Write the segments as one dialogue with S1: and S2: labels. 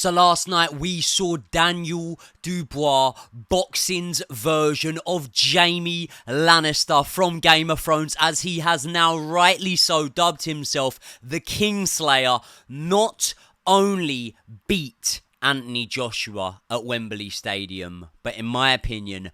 S1: So last night we saw Daniel Dubois, boxing's version of Jaime Lannister from Game of Thrones, as he has now rightly so dubbed himself the Kingslayer, not only beat Anthony Joshua at Wembley Stadium, but in my opinion,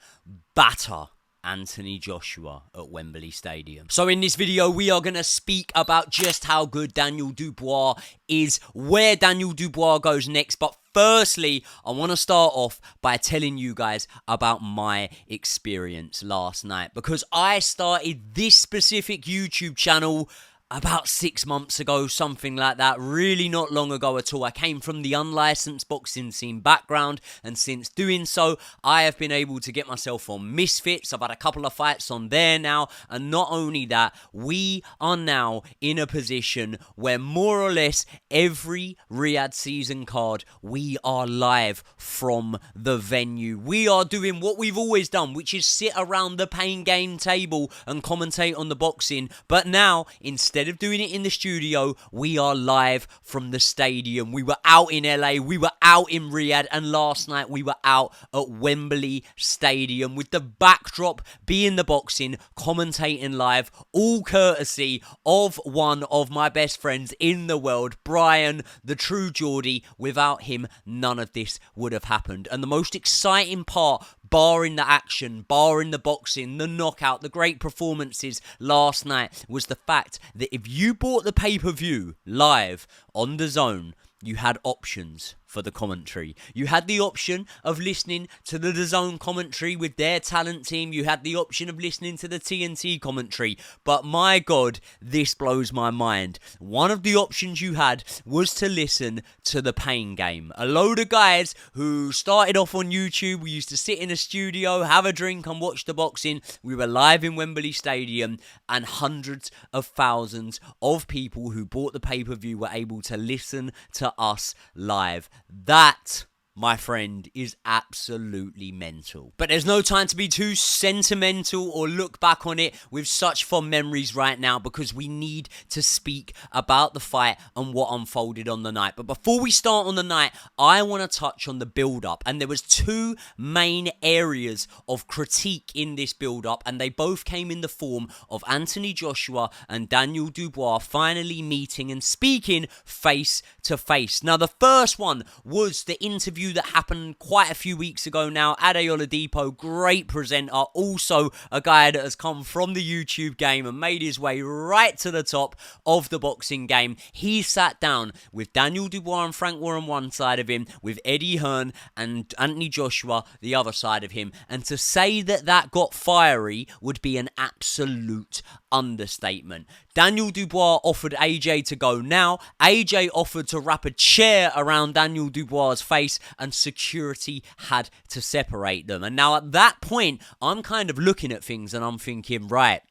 S1: batter Anthony Joshua at Wembley Stadium. So in this video, we are going to speak about just how good Daniel Dubois is, where Daniel Dubois goes next. But firstly, I want to start off by telling you guys about my experience last night, because I started this specific YouTube channel about 6 months ago, something like that, really not long ago at all. I came from the unlicensed boxing scene background, and since doing so, I have been able to get myself on Misfits. I've had a couple of fights on there now, and not only that, we are now in a position where more or less every Riyadh season card, we are live from the venue. We are doing what we've always done, which is sit around the pain game table and commentate on the boxing, but now, instead of doing it in the studio, we are live from the stadium. We were out in LA, we were out in Riyadh, and last night we were out at Wembley Stadium with the backdrop being the boxing, commentating live, all courtesy of one of my best friends in the world, Brian, the true Geordie. Without him, none of this would have happened. And the most exciting part, barring the action, barring the boxing, the knockout, the great performances last night, was the fact that if you bought the pay-per-view live on the Zone, you had options for the commentary. You had the option of listening to the DAZN commentary with their talent team. You had the option of listening to the TNT commentary. But my God, this blows my mind. One of the options you had was to listen to the Pain Game. A load of guys who started off on YouTube. We used to sit in a studio, have a drink and watch the boxing. We were live in Wembley Stadium, and hundreds of thousands of people who bought the pay-per-view were able to listen to us live. That, my friend, is absolutely mental. But there's no time to be too sentimental or look back on it with such fond memories right now, because we need to speak about the fight and what unfolded on the night. But before we start on the night, I want to touch on the build-up. And there was two main areas of critique in this build-up, and they both came in the form of Anthony Joshua and Daniel Dubois finally meeting and speaking face to face. Now, the first one was the interview that happened quite a few weeks ago now. Adeola Depot, great presenter, also a guy that has come from the YouTube game and made his way right to the top of the boxing game. He sat down with Daniel Dubois and Frank Warren one side of him, with Eddie Hearn and Anthony Joshua the other side of him, and to say that that got fiery would be an absolute understatement. Daniel Dubois offered AJ to go now. AJ offered to wrap a chair around Daniel Dubois' face, and security had to separate them. And now at that point, I'm kind of looking at things and I'm thinking, right,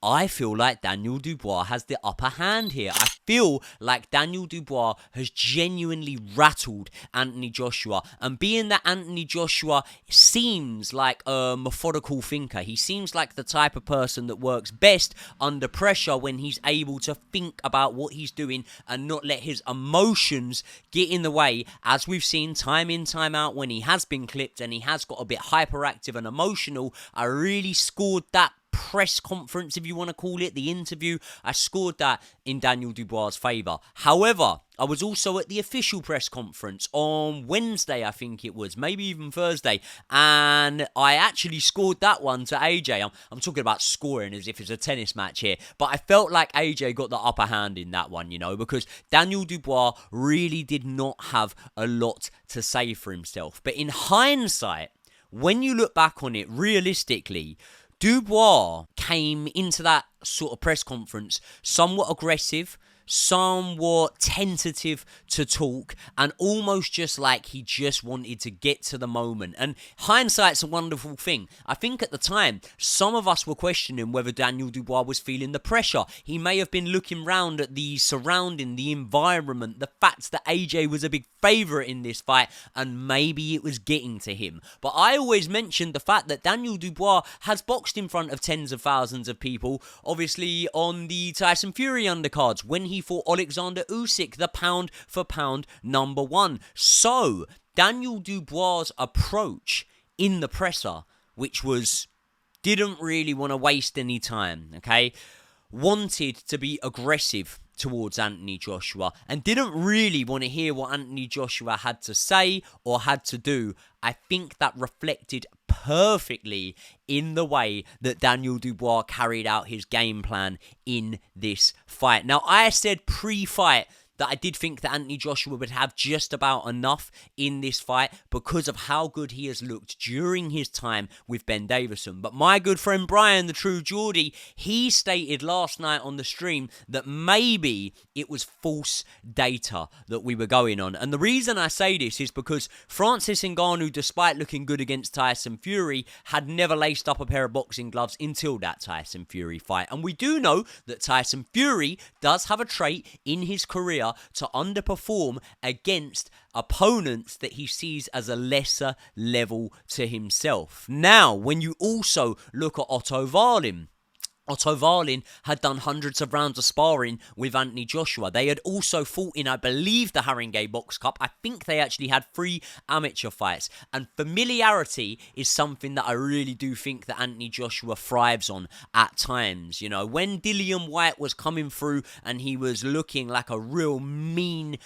S1: I feel like Daniel Dubois has the upper hand here. I feel like Daniel Dubois has genuinely rattled Anthony Joshua. And being that Anthony Joshua seems like a methodical thinker, he seems like the type of person that works best under pressure when he's able to think about what he's doing and not let his emotions get in the way, as we've seen time in, time out when he has been clipped and he has got a bit hyperactive and emotional. I really scored that press conference, if you want to call it, the interview. I scored that in Daniel Dubois' favour. However, I was also at the official press conference on Wednesday, I think it was, maybe even Thursday, and I actually scored that one to AJ. I'm talking about scoring as if it's a tennis match here, but I felt like AJ got the upper hand in that one, you know, because Daniel Dubois really did not have a lot to say for himself. But in hindsight, when you look back on it realistically, Dubois came into that sort of press conference somewhat aggressive, somewhat tentative to talk, and almost just like he just wanted to get to the moment. And hindsight's a wonderful thing. I think at the time, some of us were questioning whether Daniel Dubois was feeling the pressure. He may have been looking round at the surrounding, the environment, the fact that AJ was a big favourite in this fight, and maybe it was getting to him. But I always mentioned the fact that Daniel Dubois has boxed in front of tens of thousands of people, obviously on the Tyson Fury undercards, when he he fought Alexander Usyk, the pound for pound number one. So Daniel Dubois' approach in the presser, which was didn't really want to waste any time, okay? Wanted to be aggressive towards Anthony Joshua and didn't really want to hear what Anthony Joshua had to say or had to do. I think that reflected perfectly in the way that Daniel Dubois carried out his game plan in this fight. Now, I said pre-fight that I did think that Anthony Joshua would have just about enough in this fight because of how good he has looked during his time with Ben Davison. But my good friend Brian, the true Geordie, he stated last night on the stream that maybe it was false data that we were going on. And the reason I say this is because Francis Ngannou, despite looking good against Tyson Fury, had never laced up a pair of boxing gloves until that Tyson Fury fight. And we do know that Tyson Fury does have a trait in his career to underperform against opponents that he sees as a lesser level to himself. Now, when you also look at Otto Wallin had done hundreds of rounds of sparring with Anthony Joshua. They had also fought in, I believe, the Haringey Box Cup. I think they actually had 3 amateur fights. And familiarity is something that I really do think that Anthony Joshua thrives on at times. You know, when Dillian Whyte was coming through and he was looking like a real mean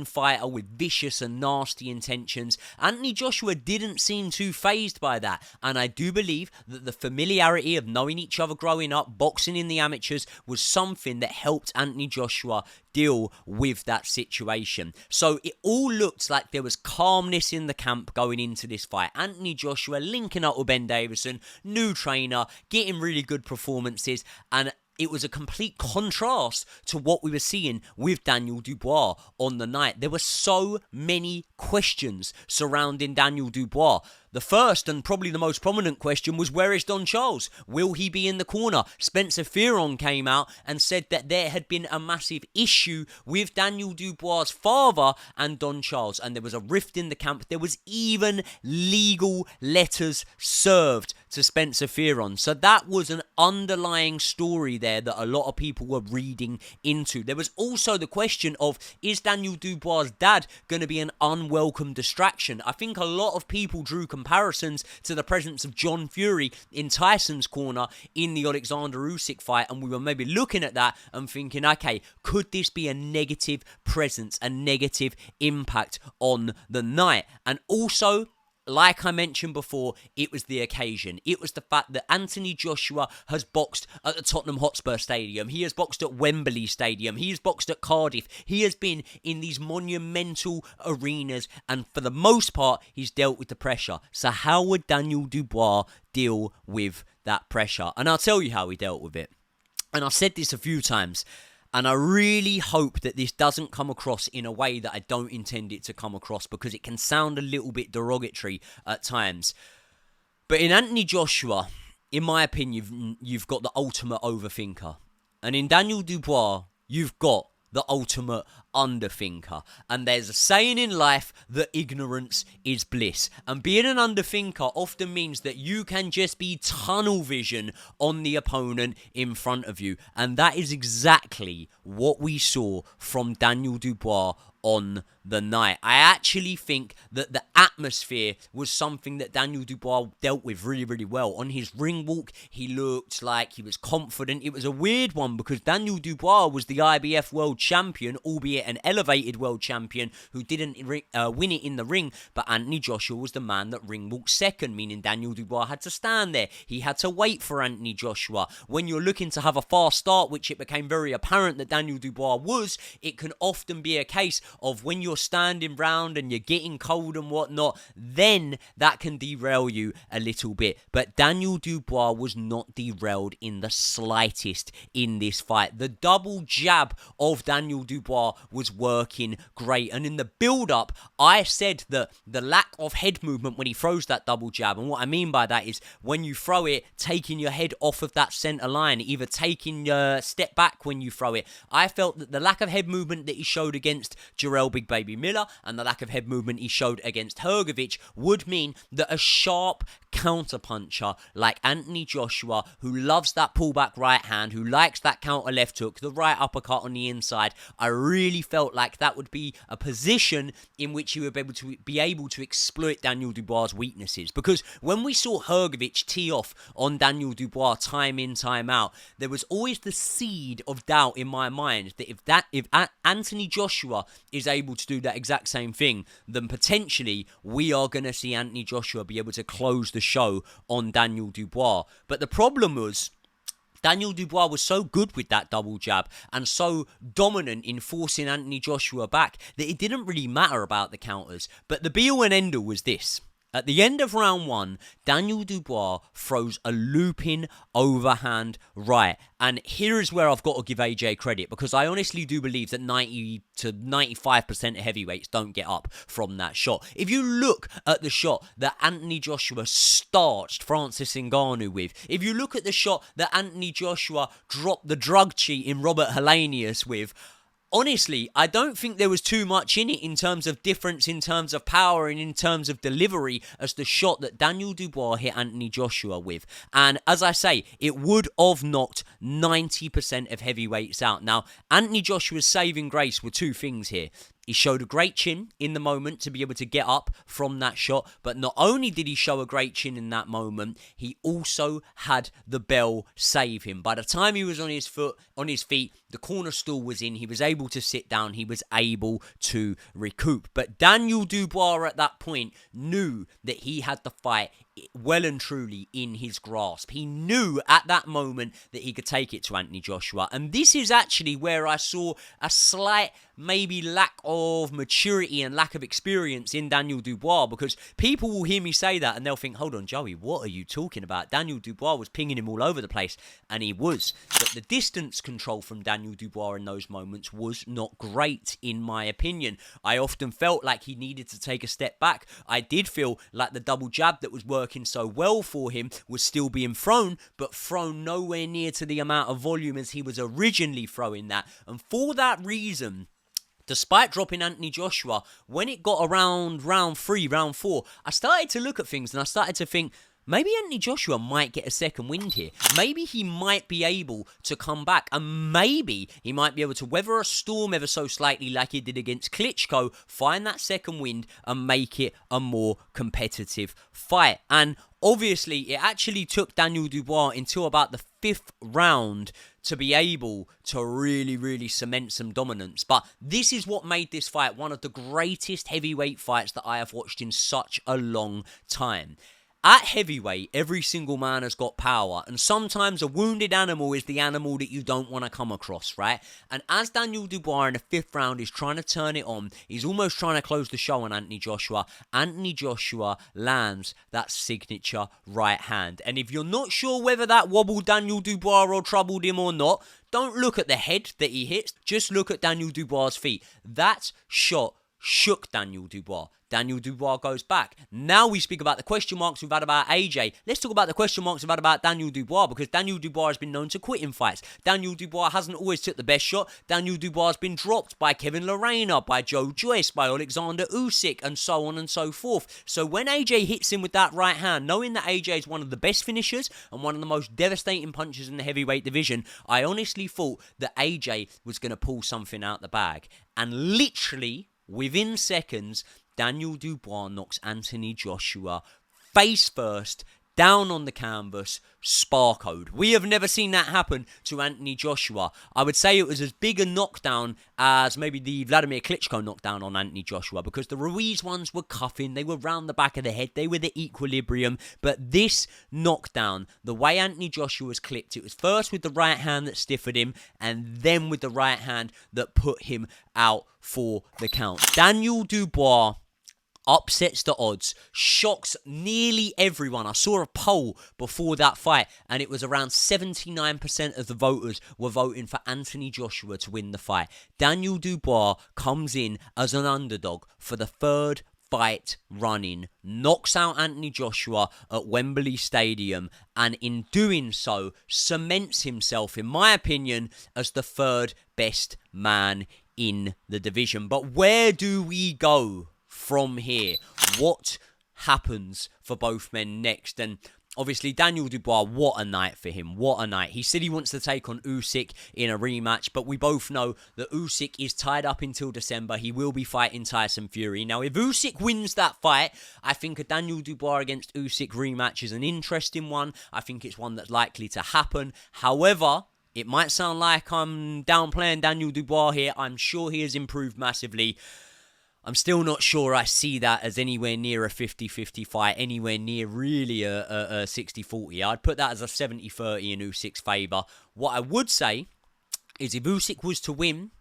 S1: fighter with vicious and nasty intentions, Anthony Joshua didn't seem too fazed by that. And I do believe that the familiarity of knowing each other growing up, boxing in the amateurs, was something that helped Anthony Joshua deal with that situation. So it all looked like there was calmness in the camp going into this fight. Anthony Joshua linking up with Ben Davison, new trainer, getting really good performances, and it was a complete contrast to what we were seeing with Daniel Dubois on the night. There were so many questions surrounding Daniel Dubois. The first and probably the most prominent question was, where is Don Charles? Will he be in the corner? Spencer Fearon came out and said that there had been a massive issue with Daniel Dubois' father and Don Charles, and there was a rift in the camp. There was even legal letters served to Spencer Fearon. So that was an underlying story there that a lot of people were reading into. There was also the question of, is Daniel Dubois' dad going to be an unwelcome distraction? I think a lot of people drew comparisons to the presence of John Fury in Tyson's corner in the Alexander Usyk fight, and we were maybe looking at that and thinking, okay, could this be a negative presence, a negative impact on the night? And also, like I mentioned before, it was the occasion. It was the fact that Anthony Joshua has boxed at the Tottenham Hotspur Stadium. He has boxed at Wembley Stadium. He has boxed at Cardiff. He has been in these monumental arenas, and for the most part, he's dealt with the pressure. So how would Daniel Dubois deal with that pressure? And I'll tell you how he dealt with it. And I've said this a few times, and I really hope that this doesn't come across in a way that I don't intend it to come across, because it can sound a little bit derogatory at times. But in Anthony Joshua, in my opinion, you've got the ultimate overthinker. And in Daniel Dubois, you've got the ultimate underthinker. And there's a saying in life that ignorance is bliss. And being an underthinker often means that you can just be tunnel vision on the opponent in front of you. And that is exactly what we saw from Daniel Dubois on the night. I actually think that the atmosphere was something that Daniel Dubois dealt with really, really well. On his ring walk, he looked like he was confident. It was a weird one because Daniel Dubois was the IBF world champion, albeit an elevated world champion who didn't win it in the ring, but Anthony Joshua was the man that ring walked second, meaning Daniel Dubois had to stand there. He had to wait for Anthony Joshua. When you're looking to have a fast start, which it became very apparent that Daniel Dubois was, it can often be a case of when you're standing round and you're getting cold and whatnot, then that can derail you a little bit. But Daniel Dubois was not derailed in the slightest in this fight. The double jab of Daniel Dubois was working great. And in the build-up, I said that the lack of head movement when he throws that double jab, and what I mean by that is when you throw it, taking your head off of that centre line, either taking your step back when you throw it. I felt that the lack of head movement that he showed against Jarrell Big Baby maybe Miller and the lack of head movement he showed against Hrgovic would mean that a sharp counterpuncher like Anthony Joshua, who loves that pullback right hand, who likes that counter left hook, the right uppercut on the inside, I really felt like that would be a position in which he would be able to exploit Daniel Dubois' weaknesses. Because when we saw Hrgovic tee off on Daniel Dubois time in, time out, there was always the seed of doubt in my mind that if Anthony Joshua is able to do that exact same thing, then potentially we are going to see Anthony Joshua be able to close the show on Daniel Dubois. But the problem was, Daniel Dubois was so good with that double jab and so dominant in forcing Anthony Joshua back that it didn't really matter about the counters. But the be-all and end-all was this. At the end of round one, Daniel Dubois throws a looping overhand right. And here is where I've got to give AJ credit, because I honestly do believe that 90 to 95% of heavyweights don't get up from that shot. If you look at the shot that Anthony Joshua starched Francis Ngannou with, if you look at the shot that Anthony Joshua dropped the drug cheat in Robert Helenius with, honestly, I don't think there was too much in it in terms of difference, in terms of power, and in terms of delivery as the shot that Daniel Dubois hit Anthony Joshua with. And as I say, it would have knocked 90% of heavyweights out. Now, Anthony Joshua's saving grace were two things here. He showed a great chin in the moment to be able to get up from that shot. But not only did he show a great chin in that moment, he also had the bell save him. By the time he was on his feet, the corner stool was in. He was able to sit down. He was able to recoup. But Daniel Dubois at that point knew that he had the fight well and truly in his grasp. He knew at that moment that he could take it to Anthony Joshua. And this is actually where I saw a slight maybe lack of maturity and lack of experience in Daniel Dubois, because people will hear me say that and they'll think, hold on, Joey, what are you talking about? Daniel Dubois was pinging him all over the place, and he was. But the distance control from Daniel Dubois in those moments was not great, in my opinion. I often felt like he needed to take a step back. I did feel like the double jab that was working so well for him was still being thrown, but thrown nowhere near to the amount of volume as he was originally throwing that. And for that reason, despite dropping Anthony Joshua, when it got around round 3, round 4, I started to look at things and I started to think, maybe Anthony Joshua might get a second wind here. Maybe he might be able to come back, and maybe he might be able to weather a storm ever so slightly like he did against Klitschko, find that second wind and make it a more competitive fight. And obviously, it actually took Daniel Dubois until about the 5th round to be able to really cement some dominance. But this is what made this fight one of the greatest heavyweight fights that I have watched in such a long time. At heavyweight, every single man has got power, and sometimes a wounded animal is the animal that you don't want to come across, right? And as Daniel Dubois in the 5th round is trying to turn it on, he's almost trying to close the show on Anthony Joshua. Anthony Joshua lands that signature right hand. And if you're not sure whether that wobbled Daniel Dubois or troubled him or not, don't look at the head that he hits, just look at Daniel Dubois' feet. That shot shook Daniel Dubois. Daniel Dubois goes back. Now we speak about the question marks we've had about AJ. Let's talk about the question marks we've had about Daniel Dubois, because Daniel Dubois has been known to quit in fights. Daniel Dubois hasn't always took the best shot. Daniel Dubois has been dropped by Kevin Lorena, by Joe Joyce, by Alexander Usyk, and so on and so forth. So when AJ hits him with that right hand, knowing that AJ is one of the best finishers and one of the most devastating punchers in the heavyweight division, I honestly thought that AJ was going to pull something out the bag. And literally, within seconds, Daniel Dubois knocks Anthony Joshua face first, down on the canvas, sparkoed. We have never seen that happen to Anthony Joshua. I would say it was as big a knockdown as maybe the Vladimir Klitschko knockdown on Anthony Joshua, because the Ruiz ones were cuffing, they were round the back of the head, they were the equilibrium. But this knockdown, the way Anthony Joshua was clipped, it was first with the right hand that stiffened him, and then with the right hand that put him out for the count. Daniel Dubois upsets the odds, shocks nearly everyone. I saw a poll before that fight, and it was around 79% of the voters were voting for Anthony Joshua to win the fight. Daniel Dubois comes in as an underdog for the 3rd fight running, knocks out Anthony Joshua at Wembley Stadium, and in doing so, cements himself, in my opinion, as the 3rd best man in the division. But where do we go from here? What happens for both men next? And obviously, Daniel Dubois, what a night for him. What a night. He said he wants to take on Usyk in a rematch, but we both know that Usyk is tied up until December. He will be fighting Tyson Fury. Now, if Usyk wins that fight, I think a Daniel Dubois against Usyk rematch is an interesting one. I think it's one that's likely to happen. However, it might sound like I'm downplaying Daniel Dubois here. I'm sure he has improved massively. I'm still not sure I see that as anywhere near a 50-50 fight, anywhere near really a 60-40. I'd put that as a 70-30 in Usyk's favour. What I would say is if Usyk was to win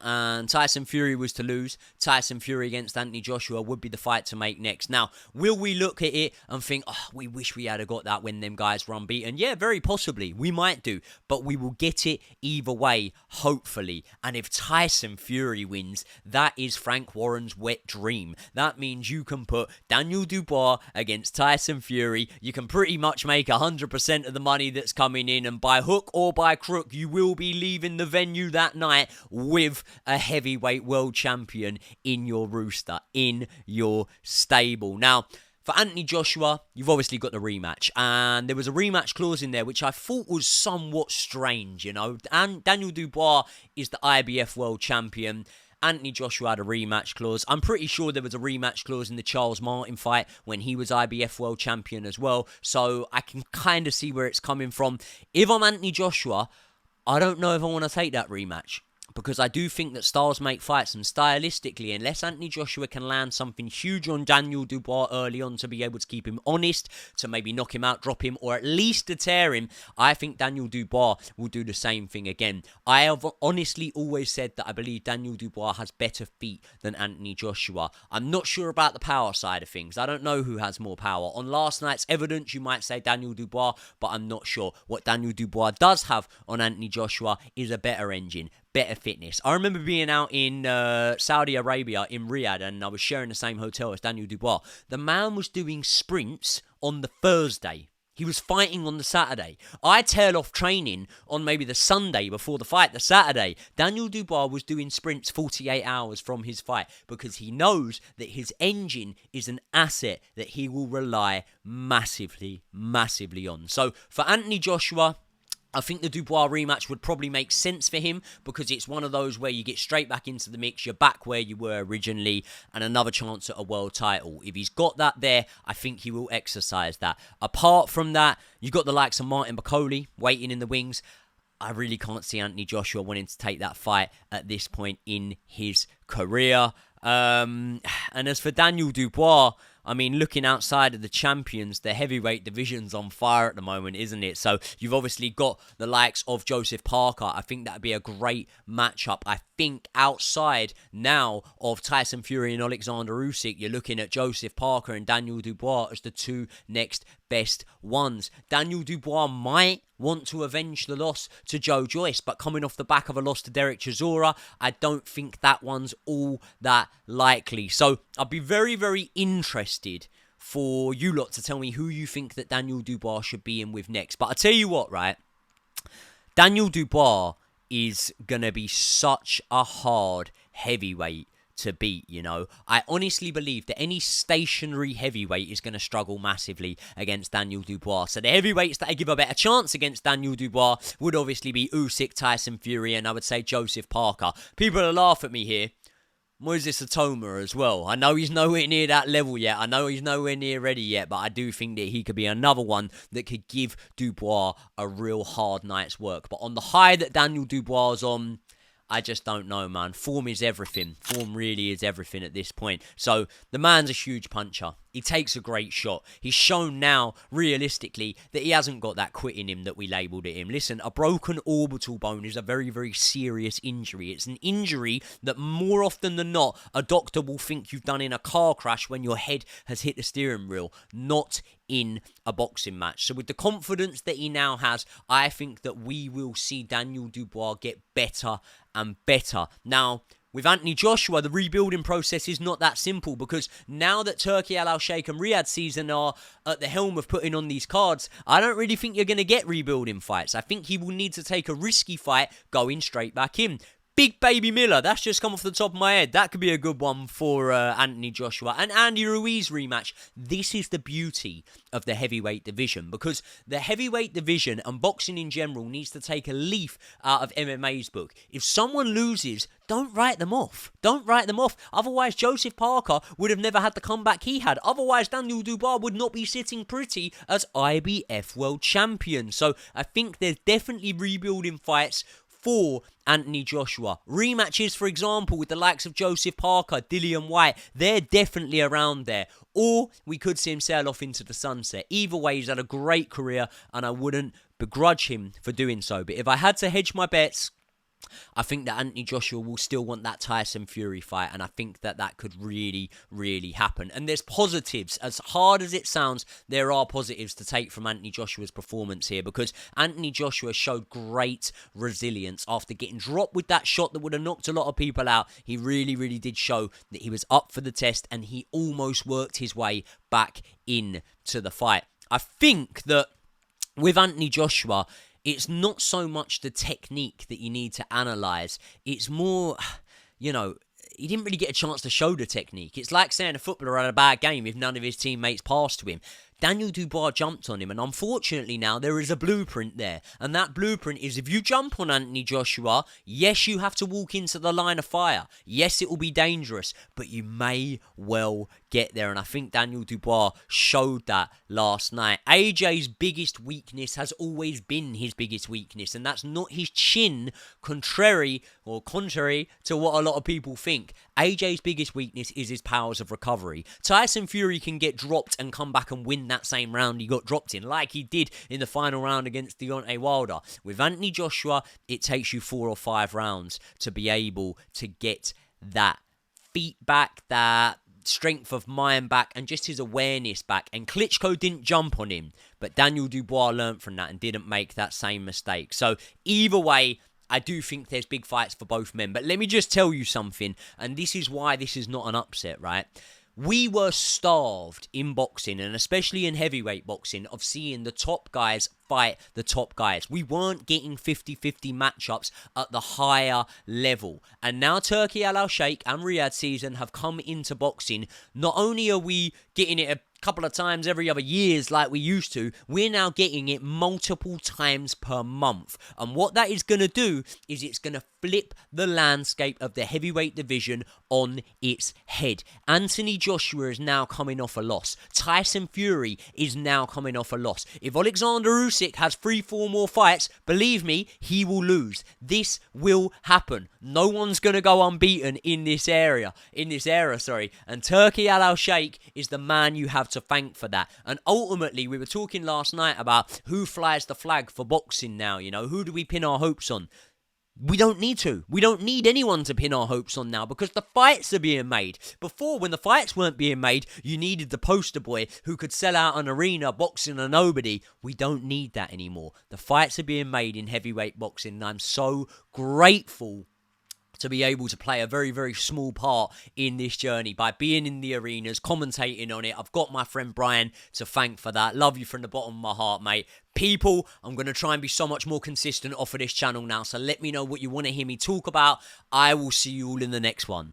S1: and Tyson Fury was to lose, Tyson Fury against Anthony Joshua would be the fight to make next. Now, will we look at it and think, oh, we wish we had got that when them guys were unbeaten? Yeah, very possibly. We might do. But we will get it either way, hopefully. And if Tyson Fury wins, that is Frank Warren's wet dream. That means you can put Daniel Dubois against Tyson Fury. You can pretty much make 100% of the money that's coming in. And by hook or by crook, you will be leaving the venue that night with a heavyweight world champion in your rooster, in your stable. Now, for Anthony Joshua, you've obviously got the rematch. And there was a rematch clause in there, which I thought was somewhat strange, you know. And Daniel Dubois is the IBF world champion. Anthony Joshua had a rematch clause. I'm pretty sure there was a rematch clause in the Charles Martin fight when he was IBF world champion as well. So I can kind of see where it's coming from. If I'm Anthony Joshua, I don't know if I want to take that rematch, because I do think that styles make fights, and stylistically, unless Anthony Joshua can land something huge on Daniel Dubois early on to be able to keep him honest, to maybe knock him out, drop him, or at least deter him, I think Daniel Dubois will do the same thing again. I have honestly always said that I believe Daniel Dubois has better feet than Anthony Joshua. I'm not sure about the power side of things. I don't know who has more power. On last night's evidence, you might say Daniel Dubois, but I'm not sure. What Daniel Dubois does have on Anthony Joshua is a better engine, better fitness. I remember being out in Saudi Arabia, in Riyadh, and I was sharing the same hotel as Daniel Dubois. The man was doing sprints on the Thursday. He was fighting on the Saturday. I tail off training on maybe the Sunday before the fight, the Saturday. Daniel Dubois was doing sprints 48 hours from his fight because he knows that his engine is an asset that he will rely massively, massively on. So for Anthony Joshua, I think the Dubois rematch would probably make sense for him because it's one of those where you get straight back into the mix, you're back where you were originally, and another chance at a world title. If he's got that there, I think he will exercise that. Apart from that, you've got the likes of Martin Bakole waiting in the wings. I really can't see Anthony Joshua wanting to take that fight at this point in his career. And as for Daniel Dubois, I mean, looking outside of the champions, the heavyweight division's on fire at the moment, isn't it? So you've obviously got the likes of Joseph Parker. I think that'd be a great matchup. I think outside now of Tyson Fury and Alexander Usyk, you're looking at Joseph Parker and Daniel Dubois as the two next best ones. Daniel Dubois might want to avenge the loss to Joe Joyce, but coming off the back of a loss to Derek Chisora, I don't think that one's all that likely. So I'd be very, very interested for you lot to tell me who you think that Daniel Dubois should be in with next. But I tell you what, right? Daniel Dubois is going to be such a hard heavyweight to beat, you know. I honestly believe that any stationary heavyweight is going to struggle massively against Daniel Dubois. So the heavyweights that I give a better chance against Daniel Dubois would obviously be Usyk, Tyson Fury, and I would say Joseph Parker. People will laugh at me here. Moises Atoma as well. I know he's nowhere near that level yet. I know he's nowhere near ready yet, but I do think that he could be another one that could give Dubois a real hard night's work. But on the high that Daniel Dubois is on, I just don't know, man. Form is everything. Form really is everything at this point. So, the man's a huge puncher. He takes a great shot. He's shown now, realistically, that he hasn't got that quit in him that we labelled it him. Listen, a broken orbital bone is a very, very serious injury. It's an injury that more often than not, a doctor will think you've done in a car crash when your head has hit the steering wheel, not in a boxing match. So with the confidence that he now has, I think that we will see Daniel Dubois get better and better. Now, with Anthony Joshua, the rebuilding process is not that simple because now that Turki Al Sheikh and Riyadh Season are at the helm of putting on these cards, I don't really think you're going to get rebuilding fights. I think he will need to take a risky fight going straight back in. Big Baby Miller, that's just come off the top of my head. That could be a good one for Anthony Joshua. And Andy Ruiz rematch. This is the beauty of the heavyweight division, because the heavyweight division and boxing in general needs to take a leaf out of MMA's book. If someone loses, don't write them off. Don't write them off. Otherwise, Joseph Parker would have never had the comeback he had. Otherwise, Daniel Dubois would not be sitting pretty as IBF World Champion. So I think there's definitely rebuilding fights for Anthony Joshua. Rematches, for example, with the likes of Joseph Parker, Dillian White, they're definitely around there. Or we could see him sail off into the sunset. Either way, he's had a great career, and I wouldn't begrudge him for doing so. But if I had to hedge my bets, I think that Anthony Joshua will still want that Tyson Fury fight, and I think that that could really, really happen. And there's positives. As hard as it sounds, there are positives to take from Anthony Joshua's performance here, because Anthony Joshua showed great resilience after getting dropped with that shot that would have knocked a lot of people out. He really, really did show that he was up for the test, and he almost worked his way back into the fight. I think that with Anthony Joshua, it's not so much the technique that you need to analyse. It's more, he didn't really get a chance to show the technique. It's like saying a footballer had a bad game if none of his teammates passed to him. Daniel Dubois jumped on him, and unfortunately now there is a blueprint there. And that blueprint is, if you jump on Anthony Joshua, yes, you have to walk into the line of fire. Yes, it will be dangerous, but you may well get there. And I think Daniel Dubois showed that last night. AJ's biggest weakness has always been his biggest weakness, and that's not his chin, contrary to what a lot of people think. AJ's biggest weakness is his powers of recovery. Tyson Fury can get dropped and come back and win that same round he got dropped in, like he did in the final round against Deontay Wilder. With Anthony Joshua, it takes you 4 or 5 rounds to be able to get that feet back, that strength of mind back, and just his awareness back. And Klitschko didn't jump on him, but Daniel Dubois learned from that and didn't make that same mistake. So either way, I do think there's big fights for both men. But let me just tell you something, and this is why this is not an upset, right? We were starved in boxing, and especially in heavyweight boxing, of seeing the top guys fight the top guys. We weren't getting 50-50 matchups at the higher level. And now Turki Al Sheikh and Riyadh season have come into boxing. Not only are we getting it a couple of times every other years like we used to, we're now getting it multiple times per month. And what that is going to do is it's going to flip the landscape of the heavyweight division on its head. Anthony Joshua is now coming off a loss. Tyson Fury is now coming off a loss. If Alexander Usyk has 3-4 more fights, believe me, he will lose. This will happen. No one's going to go unbeaten in this era. And Turki Al Sheikh is the man you have to thank for that. And ultimately, we were talking last night about who flies the flag for boxing now. Who do we pin our hopes on? We don't need to. We don't need anyone to pin our hopes on now, because the fights are being made. Before, when the fights weren't being made, you needed the poster boy who could sell out an arena boxing a nobody. We don't need that anymore. The fights are being made in heavyweight boxing, and I'm so grateful to be able to play a very, very small part in this journey by being in the arenas, commentating on it. I've got my friend Brian to thank for that. Love you from the bottom of my heart, mate. People, I'm going to try and be so much more consistent off of this channel now, so let me know what you want to hear me talk about. I will see you all in the next one.